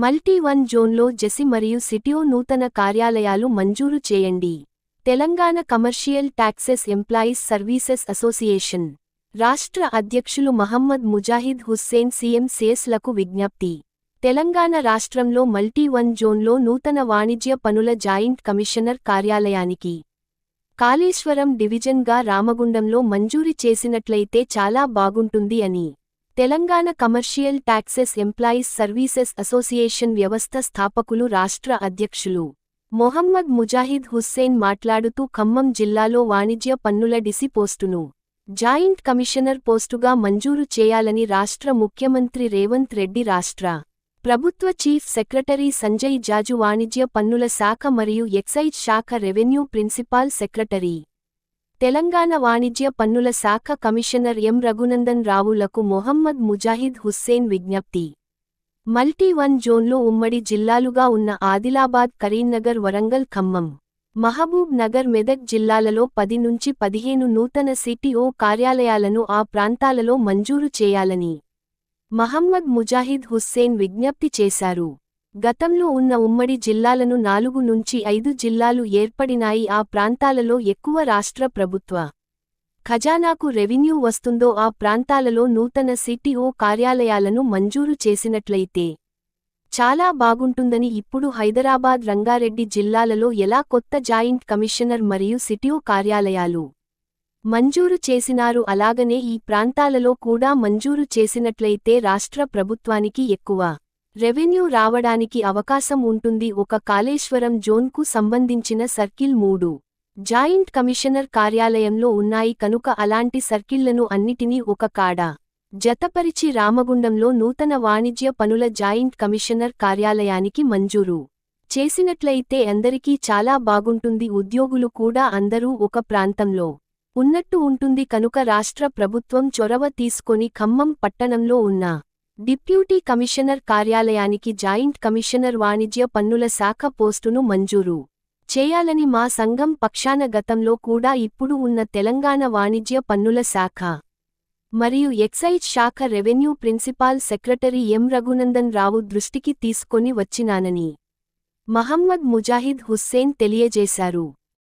మల్టీ-1 జోన్లో జెసి మరియు సిటిఓ నూతన కార్యాలయాలు మంజూరు చేయండి. Telangana commercial taxes employees services association రాష్ట్ర అధ్యక్షులు మహమ్మద్ ముజాహిద్ హుస్సేన్ సీఎం-సిఎస్లకు విజ్ఞప్తి. తెలంగాణ రాష్ట్రంలో మల్టీ-1 జోన్లో నూతన వాణిజ్య పనుల జాయింట్ కమిషనర్ కార్యాలయానికి కాళేశ్వరం డివిజన్గా రామగుండంలో మంజూరు చేసినట్లయితే చాలా బాగుంటుంది అని Telangana commercial taxes employees services association వ్యవస్థ స్థాపకులు రాష్ట్ర అధ్యక్షులు మొహమ్మద్ ముజాహిద్ హుస్సేన్ మాట్లాడుతూ ఖమ్మం జిల్లాలో వాణిజ్య పన్నుల డిసి పోస్టును జాయింట్ కమిషనర్ పోస్టుగా మంజూరు చేయాలని రాష్ట్ర ముఖ్యమంత్రి రేవంత్ రెడ్డి రాష్ట్ర ప్రభుత్వ చీఫ్ సెక్రటరీ సంజయ్ జాజు వాణిజ్య పన్నుల శాఖ మరియు ఎక్సైజ్ శాఖ రెవెన్యూ ప్రిన్సిపాల్ సెక్రటరీ తెలంగాణ వాణిజ్య పన్నుల శాఖ కమిషనర్ ఎం రఘునందన్ రావులకు మొహమ్మద్ ముజాహిద్ హుస్సేన్ విజ్ఞప్తి. మల్టీ-1 జోన్లో ఉమ్మడి జిల్లాలుగా ఉన్న ఆదిలాబాద్, కరీంనగర్, వరంగల్, ఖమ్మం, మహబూబ్ నగర్, మెదక్ జిల్లాలలో 10 నుంచి 15 నూతన సిటిఓ కార్యాలయాలను ఆ ప్రాంతాలలో మంజూరు చేయాలని మహమ్మద్ ముజాహిద్ హుస్సేన్ విజ్ఞప్తి చేశారు. గతంలో ఉన్న ఉమ్మడి జిల్లాలను 4 నుంచి 5 జిల్లాలు ఏర్పడినాయి. ఆ ప్రాంతాలలో ఎక్కువ రాష్ట్ర ప్రభుత్వ ఖజానాకు రెవెన్యూ వస్తుందో ఆ ప్రాంతాలలో నూతన సిటిఓ కార్యాలయాలను మంజూరు చేసినట్లయితే చాలా బాగుంటుందని ఇప్పుడు హైదరాబాద్, రంగారెడ్డి జిల్లాలలో ఎలా కొత్త జాయింట్ కమిషనర్ మరియు సిటిఓ కార్యాలయాలు మంజూరు చేసినారు అలాగనే ఈ ప్రాంతాలలో కూడా మంజూరు చేసినట్లయితే రాష్ట్ర ప్రభుత్వానికి ఎక్కువ రెవెన్యూ రావడానికి అవకాశం ఉంటుంది. ఒక కాళేశ్వరం జోన్కు సంబంధించిన సర్కిల్ 3 జాయింట్ కమిషనర్ కార్యాలయంలో ఉన్నాయి కనుక అలాంటి సర్కిళ్లను అన్నిటినీ ఒక కాడ జతపరిచి రామగుండంలో నూతన వాణిజ్య పనుల జాయింట్ కమిషనర్ కార్యాలయానికి మంజూరు చేసినట్లయితే అందరికీ చాలా బాగుంటుంది. ఉద్యోగులు కూడా అందరూ ఒక ప్రాంతంలో ఉన్నట్టు ఉంటుంది కనుక రాష్ట్ర ప్రభుత్వం చొరవ తీసుకొని ఖమ్మం పట్టణంలో ఉన్న డిప్యూటీ కమిషనర్ కార్యాలయానికి జాయింట్ కమిషనర్ వాణిజ్య పన్నుల శాఖ పోస్టును మంజూరు చేయాలని మా సంఘం పక్షాన గతంలో కూడా ఇప్పుడు ఉన్న తెలంగాణ వాణిజ్య పన్నుల శాఖ మరియు ఎక్సైజ్ శాఖ revenue principal secretary M Raghunandan Rao దృష్టికి తీసుకొని వచ్చినానని మహమ్మద్ ముజాహిద్ హుస్సేన్ తెలియజేశారు.